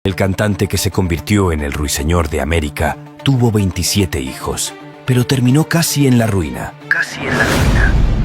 El cantante que se convirtió en el ruiseñor de América tuvo 27 hijos, pero terminó casi en la ruina.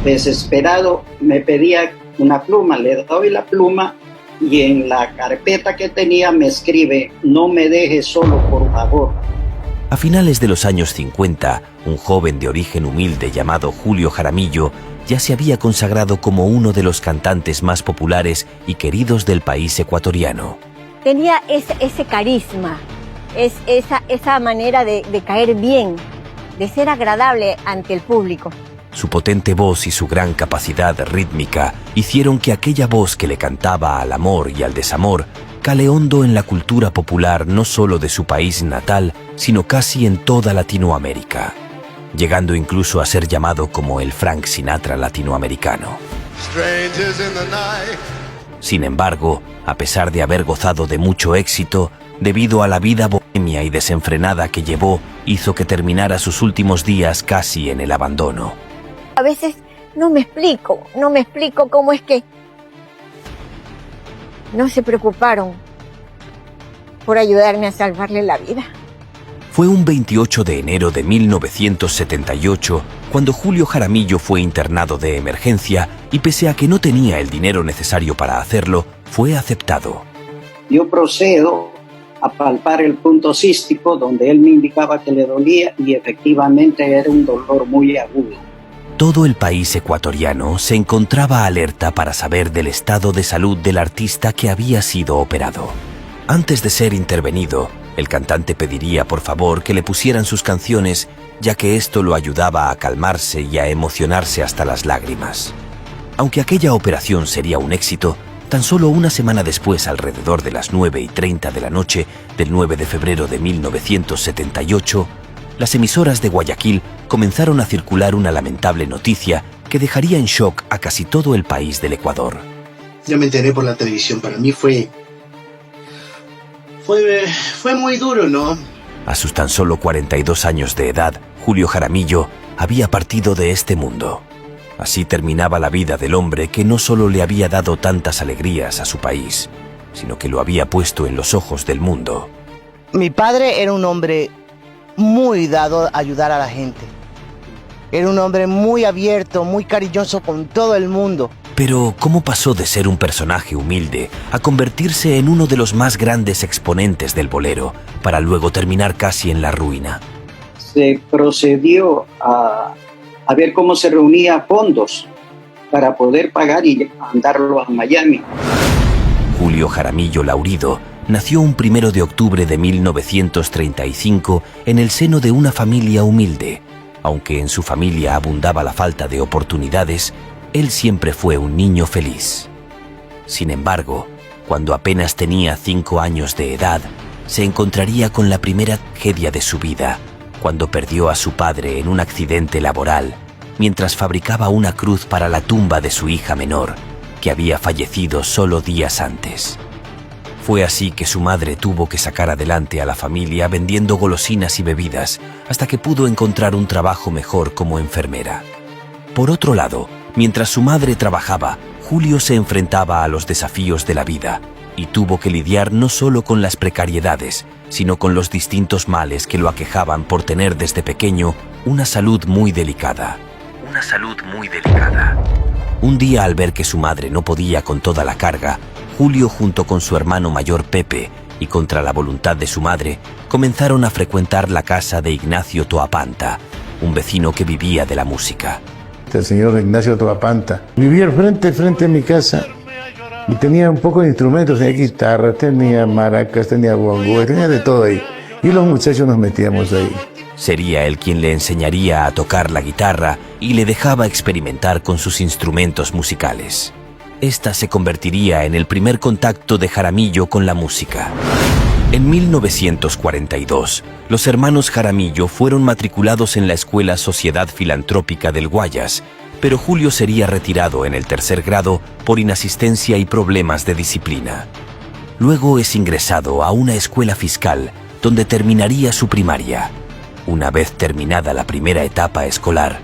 Desesperado me pedía una pluma, le doy la pluma y en la carpeta que tenía me escribe: no me dejes solo, por favor. A finales de los años 50, un joven de origen humilde llamado Julio Jaramillo ya se había consagrado como uno de los cantantes más populares y queridos del país ecuatoriano. Tenía ese carisma, esa manera de caer bien, de ser agradable ante el público. Su potente voz y su gran capacidad rítmica hicieron que aquella voz que le cantaba al amor y al desamor cale hondo en la cultura popular no solo de su país natal, sino casi en toda Latinoamérica, llegando incluso a ser llamado como el Frank Sinatra latinoamericano. Sin embargo, a pesar de haber gozado de mucho éxito, debido a la vida bohemia y desenfrenada que llevó, hizo que terminara sus últimos días casi en el abandono. A veces no me explico cómo es que no se preocuparon por ayudarme a salvarle la vida. Fue un 28 de enero de 1978 cuando Julio Jaramillo fue internado de emergencia y pese a que no tenía el dinero necesario para hacerlo, fue aceptado. Yo procedo a palpar el punto cístico donde él me indicaba que le dolía y efectivamente era un dolor muy agudo. Todo el país ecuatoriano se encontraba alerta para saber del estado de salud del artista que había sido operado. Antes de ser intervenido, el cantante pediría por favor que le pusieran sus canciones, ya que esto lo ayudaba a calmarse y a emocionarse hasta las lágrimas. Aunque aquella operación sería un éxito, tan solo una semana después, alrededor de las 9:30 de la noche del 9 de febrero de 1978, las emisoras de Guayaquil comenzaron a circular una lamentable noticia que dejaría en shock a casi todo el país del Ecuador. Yo me enteré por la televisión, para mí fue muy duro, ¿no? A sus tan solo 42 años de edad, Julio Jaramillo había partido de este mundo. Así terminaba la vida del hombre que no solo le había dado tantas alegrías a su país, sino que lo había puesto en los ojos del mundo. Mi padre era un hombre muy dado a ayudar a la gente. Era un hombre muy abierto, muy cariñoso con todo el mundo. Pero, ¿cómo pasó de ser un personaje humilde a convertirse en uno de los más grandes exponentes del bolero, para luego terminar casi en la ruina? Se procedió a ver cómo se reunía fondos para poder pagar y mandarlo a Miami. Julio Jaramillo Laurido nació un 1 de octubre de 1935 en el seno de una familia humilde. Aunque en su familia abundaba la falta de oportunidades, él siempre fue un niño feliz. Sin embargo, cuando apenas tenía 5 años de edad, se encontraría con la primera tragedia de su vida, cuando perdió a su padre en un accidente laboral, mientras fabricaba una cruz para la tumba de su hija menor, que había fallecido solo días antes. Fue así que su madre tuvo que sacar adelante a la familia vendiendo golosinas y bebidas, hasta que pudo encontrar un trabajo mejor como enfermera. Por otro lado, mientras su madre trabajaba, Julio se enfrentaba a los desafíos de la vida y tuvo que lidiar no solo con las precariedades, sino con los distintos males que lo aquejaban por tener desde pequeño una salud muy delicada. Un día, al ver que su madre no podía con toda la carga, Julio, junto con su hermano mayor Pepe, y contra la voluntad de su madre, comenzaron a frecuentar la casa de Ignacio Toapanta, un vecino que vivía de la música. El señor Ignacio Toapanta vivía frente a mi casa y tenía un poco de instrumentos, tenía guitarra, tenía maracas, tenía bongo, tenía de todo ahí. Y los muchachos nos metíamos ahí. Sería él quien le enseñaría a tocar la guitarra y le dejaba experimentar con sus instrumentos musicales. Esta se convertiría en el primer contacto de Jaramillo con la música. En 1942, los hermanos Jaramillo fueron matriculados en la Escuela Sociedad Filantrópica del Guayas, pero Julio sería retirado en el 3er grado por inasistencia y problemas de disciplina. Luego es ingresado a una escuela fiscal, donde terminaría su primaria. Una vez terminada la primera etapa escolar,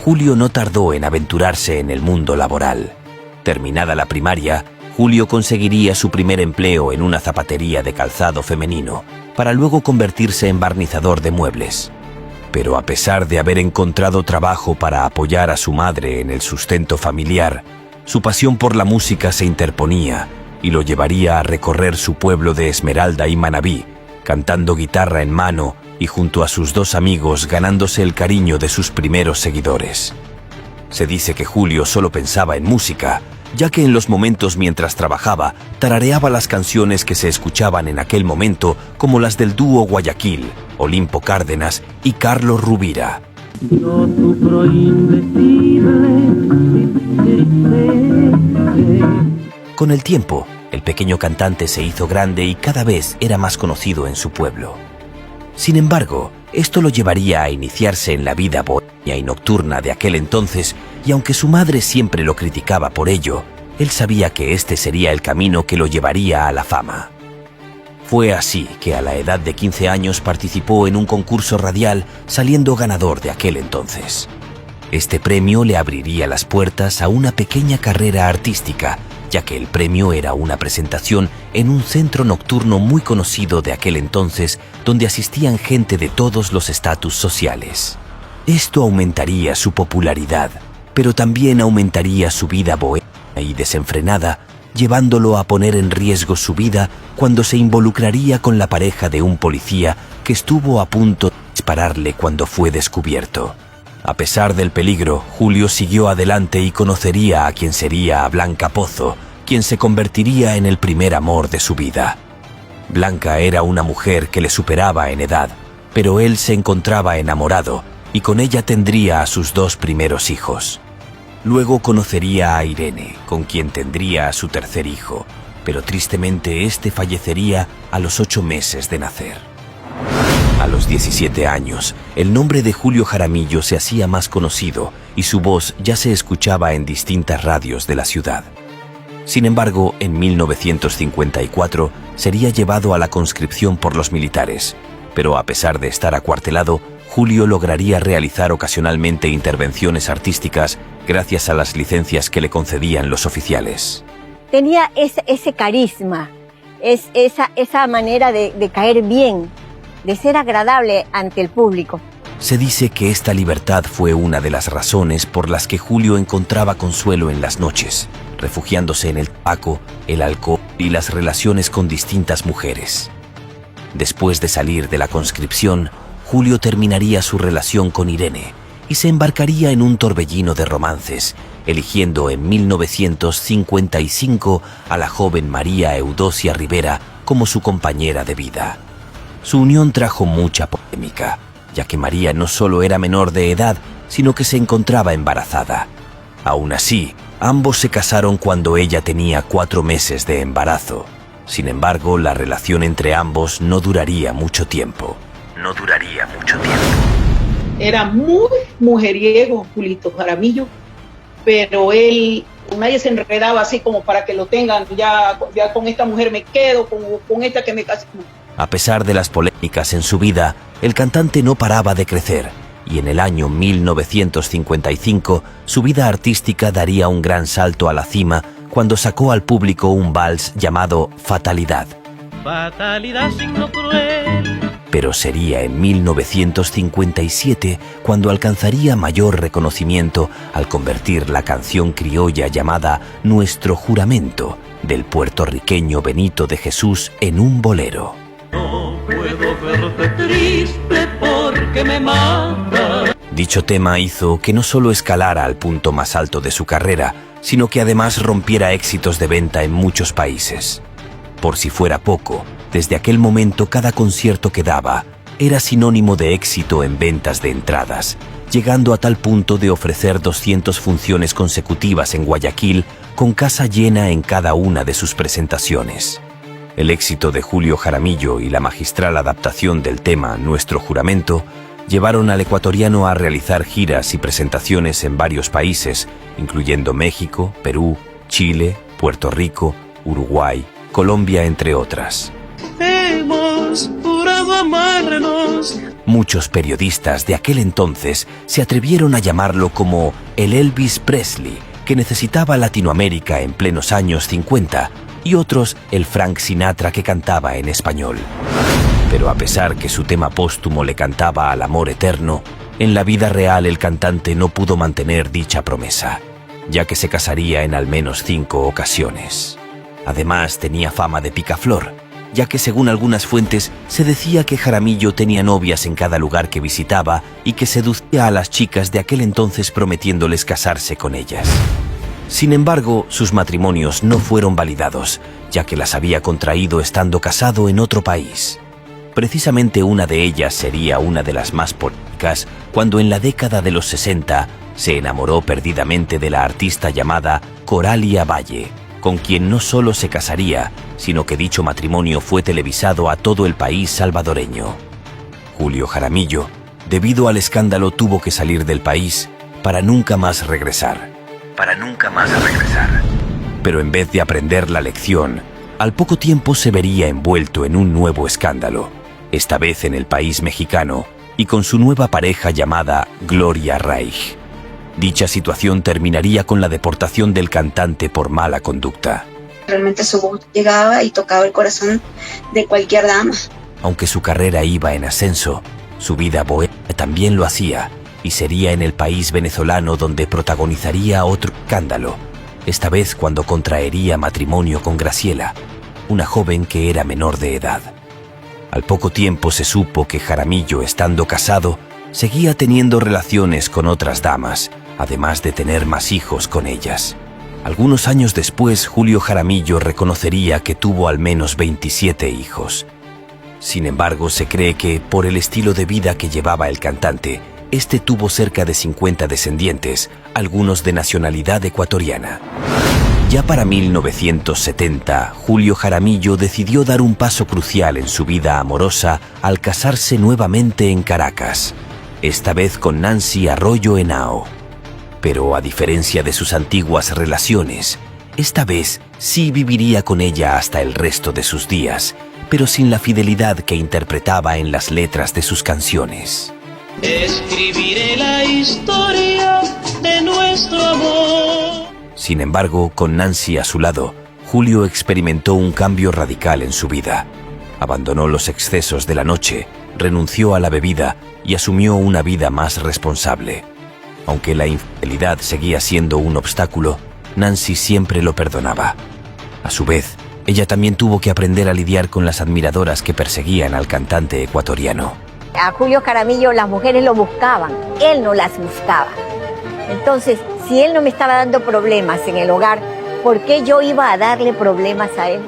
Julio no tardó en aventurarse en el mundo laboral. Terminada la primaria, Julio conseguiría su primer empleo en una zapatería de calzado femenino, para luego convertirse en barnizador de muebles. Pero a pesar de haber encontrado trabajo para apoyar a su madre en el sustento familiar, su pasión por la música se interponía y lo llevaría a recorrer su pueblo de Esmeralda y Manabí, cantando guitarra en mano y junto a sus dos amigos ganándose el cariño de sus primeros seguidores. Se dice que Julio solo pensaba en música, ya que en los momentos mientras trabajaba tarareaba las canciones que se escuchaban en aquel momento, como las del dúo Guayaquil, Olimpo Cárdenas y Carlos Rubira. Con el tiempo, el pequeño cantante se hizo grande y cada vez era más conocido en su pueblo. Sin embargo, esto lo llevaría a iniciarse en la vida bohemia y nocturna de aquel entonces, y aunque su madre siempre lo criticaba por ello, él sabía que este sería el camino que lo llevaría a la fama. Fue así que a la edad de 15 años participó en un concurso radial, saliendo ganador de aquel entonces. Este premio le abriría las puertas a una pequeña carrera artística, ya que el premio era una presentación en un centro nocturno muy conocido de aquel entonces, donde asistían gente de todos los estatus sociales. Esto aumentaría su popularidad, pero también aumentaría su vida bohemia y desenfrenada, llevándolo a poner en riesgo su vida cuando se involucraría con la pareja de un policía que estuvo a punto de dispararle cuando fue descubierto. A pesar del peligro, Julio siguió adelante y conocería a quien sería a Blanca Pozo, quien se convertiría en el primer amor de su vida. Blanca era una mujer que le superaba en edad, pero él se encontraba enamorado y con ella tendría a sus dos primeros hijos. Luego conocería a Irene, con quien tendría a su tercer hijo, pero tristemente este fallecería a los 8 meses de nacer. A los 17 años, el nombre de Julio Jaramillo se hacía más conocido y su voz ya se escuchaba en distintas radios de la ciudad. Sin embargo, en 1954 sería llevado a la conscripción por los militares, pero a pesar de estar acuartelado, Julio lograría realizar ocasionalmente intervenciones artísticas gracias a las licencias que le concedían los oficiales. Tenía ese carisma, esa manera de caer bien, de ser agradable ante el público. Se dice que esta libertad fue una de las razones por las que Julio encontraba consuelo en las noches, refugiándose en el tabaco, el alcohol y las relaciones con distintas mujeres. Después de salir de la conscripción, Julio terminaría su relación con Irene y se embarcaría en un torbellino de romances, eligiendo en 1955 a la joven María Eudocia Rivera como su compañera de vida. Su unión trajo mucha polémica, ya que María no solo era menor de edad, sino que se encontraba embarazada. Aún así, ambos se casaron cuando ella tenía 4 meses de embarazo. Sin embargo, la relación entre ambos no duraría mucho tiempo. Era muy mujeriego, Julito Jaramillo, pero él, nadie se enredaba así como para que lo tengan, ya con esta mujer me quedo, con esta que me casé. A pesar de las polémicas en su vida, el cantante no paraba de crecer, y en el año 1955 su vida artística daría un gran salto a la cima cuando sacó al público un vals llamado Fatalidad. Fatalidad, signo cruel. Pero sería en 1957 cuando alcanzaría mayor reconocimiento al convertir la canción criolla llamada Nuestro Juramento del puertorriqueño Benito de Jesús en un bolero. No puedo verte triste porque me mata. Dicho tema hizo que no solo escalara al punto más alto de su carrera, sino que además rompiera éxitos de venta en muchos países. Por si fuera poco, desde aquel momento cada concierto que daba era sinónimo de éxito en ventas de entradas, llegando a tal punto de ofrecer 200 funciones consecutivas en Guayaquil con casa llena en cada una de sus presentaciones. El éxito de Julio Jaramillo y la magistral adaptación del tema Nuestro Juramento llevaron al ecuatoriano a realizar giras y presentaciones en varios países, incluyendo México, Perú, Chile, Puerto Rico, Uruguay, Colombia, entre otras. Hemos jurado amarnos. Muchos periodistas de aquel entonces se atrevieron a llamarlo como el Elvis Presley, que necesitaba Latinoamérica en plenos años 50 y otros el Frank Sinatra que cantaba en español. Pero a pesar que su tema póstumo le cantaba al amor eterno, en la vida real el cantante no pudo mantener dicha promesa, ya que se casaría en al menos 5 ocasiones. Además tenía fama de picaflor, ya que según algunas fuentes se decía que Jaramillo tenía novias en cada lugar que visitaba y que seducía a las chicas de aquel entonces prometiéndoles casarse con ellas. Sin embargo, sus matrimonios no fueron validados, ya que las había contraído estando casado en otro país. Precisamente una de ellas sería una de las más polémicas cuando en la década de los 60 se enamoró perdidamente de la artista llamada Coralia Valle, con quien no solo se casaría, sino que dicho matrimonio fue televisado a todo el país salvadoreño. Julio Jaramillo, debido al escándalo, tuvo que salir del país para nunca más regresar. Pero en vez de aprender la lección, al poco tiempo se vería envuelto en un nuevo escándalo, esta vez en el país mexicano y con su nueva pareja llamada Gloria Reich. Dicha situación terminaría con la deportación del cantante por mala conducta. Realmente su voz llegaba y tocaba el corazón de cualquier dama. Aunque su carrera iba en ascenso, su vida bohemia también lo hacía, y sería en el país venezolano donde protagonizaría otro escándalo, esta vez cuando contraería matrimonio con Graciela, una joven que era menor de edad. Al poco tiempo se supo que Jaramillo, estando casado, seguía teniendo relaciones con otras damas, además de tener más hijos con ellas. Algunos años después, Julio Jaramillo reconocería que tuvo al menos 27 hijos. Sin embargo, se cree que, por el estilo de vida que llevaba el cantante, este tuvo cerca de 50 descendientes, algunos de nacionalidad ecuatoriana. Ya para 1970, Julio Jaramillo decidió dar un paso crucial en su vida amorosa al casarse nuevamente en Caracas, esta vez con Nancy Arroyo Henao. Pero a diferencia de sus antiguas relaciones, esta vez sí viviría con ella hasta el resto de sus días, pero sin la fidelidad que interpretaba en las letras de sus canciones. Escribiré la historia de nuestro amor. Sin embargo, con Nancy a su lado, Julio experimentó un cambio radical en su vida. Abandonó los excesos de la noche, renunció a la bebida y asumió una vida más responsable. Aunque la infidelidad seguía siendo un obstáculo, Nancy siempre lo perdonaba. A su vez, ella también tuvo que aprender a lidiar con las admiradoras que perseguían al cantante ecuatoriano. A Julio Jaramillo las mujeres lo buscaban, él no las buscaba. Entonces, si él no me estaba dando problemas en el hogar, ¿por qué yo iba a darle problemas a él?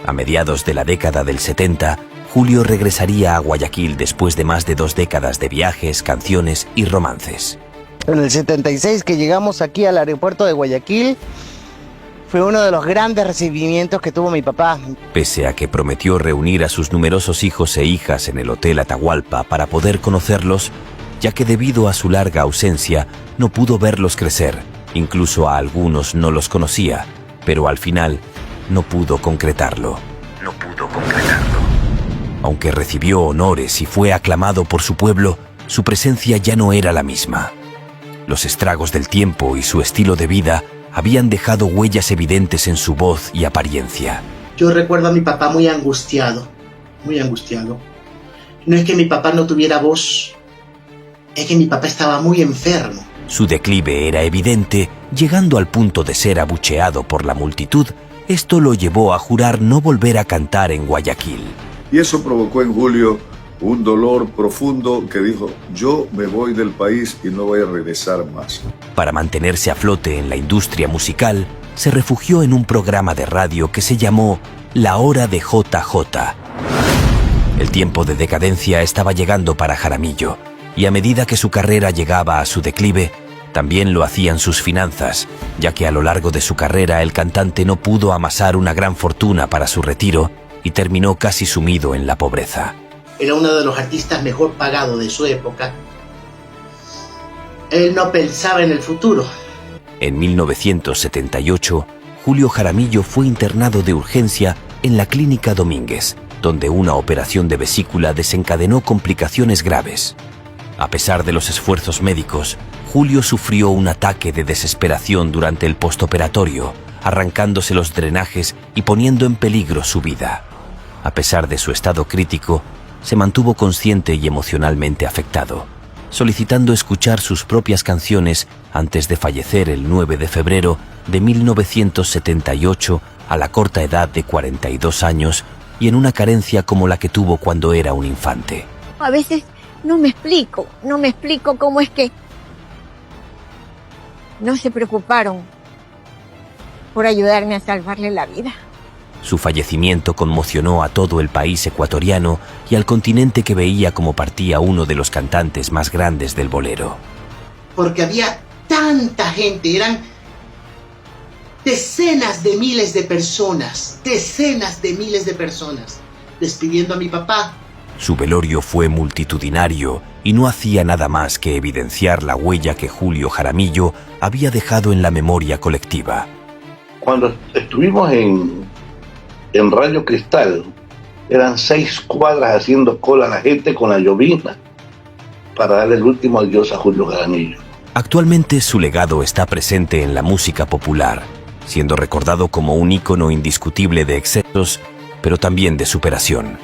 A mediados de la década del 70, Julio regresaría a Guayaquil después de más de 2 décadas de viajes, canciones y romances. En el 76 que llegamos aquí al aeropuerto de Guayaquil, fue uno de los grandes recibimientos que tuvo mi papá. Pese a que prometió reunir a sus numerosos hijos e hijas en el Hotel Atahualpa para poder conocerlos, ya que debido a su larga ausencia no pudo verlos crecer, incluso a algunos no los conocía, pero al final no pudo concretarlo. Aunque recibió honores y fue aclamado por su pueblo, su presencia ya no era la misma. Los estragos del tiempo y su estilo de vida habían dejado huellas evidentes en su voz y apariencia. Yo recuerdo a mi papá muy angustiado, muy angustiado. No es que mi papá no tuviera voz, es que mi papá estaba muy enfermo. Su declive era evidente, llegando al punto de ser abucheado por la multitud. Esto lo llevó a jurar no volver a cantar en Guayaquil. Y eso provocó en Julio un dolor profundo que dijo: yo me voy del país y no voy a regresar más. Para mantenerse a flote en la industria musical, se refugió en un programa de radio que se llamó La Hora de JJ. El tiempo de decadencia estaba llegando para Jaramillo, y a medida que su carrera llegaba a su declive, también lo hacían sus finanzas, ya que a lo largo de su carrera el cantante no pudo amasar una gran fortuna para su retiro y terminó casi sumido en la pobreza. Era uno de los artistas mejor pagados de su época. Él no pensaba en el futuro. En 1978, Julio Jaramillo fue internado de urgencia en la Clínica Domínguez, donde una operación de vesícula desencadenó complicaciones graves. A pesar de los esfuerzos médicos, Julio sufrió un ataque de desesperación durante el postoperatorio, arrancándose los drenajes y poniendo en peligro su vida. A pesar de su estado crítico, se mantuvo consciente y emocionalmente afectado, solicitando escuchar sus propias canciones antes de fallecer el 9 de febrero de 1978 a la corta edad de 42 años y en una carencia como la que tuvo cuando era un infante. A veces no me explico cómo es que no se preocuparon por ayudarme a salvarle la vida. Su fallecimiento conmocionó a todo el país ecuatoriano y al continente que veía como partía uno de los cantantes más grandes del bolero. Porque había tanta gente, eran decenas de miles de personas, despidiendo a mi papá. Su velorio fue multitudinario y no hacía nada más que evidenciar la huella que Julio Jaramillo había dejado en la memoria colectiva. Cuando estuvimos en Radio Cristal, eran 6 cuadras haciendo cola a la gente con la llovizna para darle el último adiós a Julio Jaramillo. Actualmente su legado está presente en la música popular, siendo recordado como un ícono indiscutible de excesos, pero también de superación.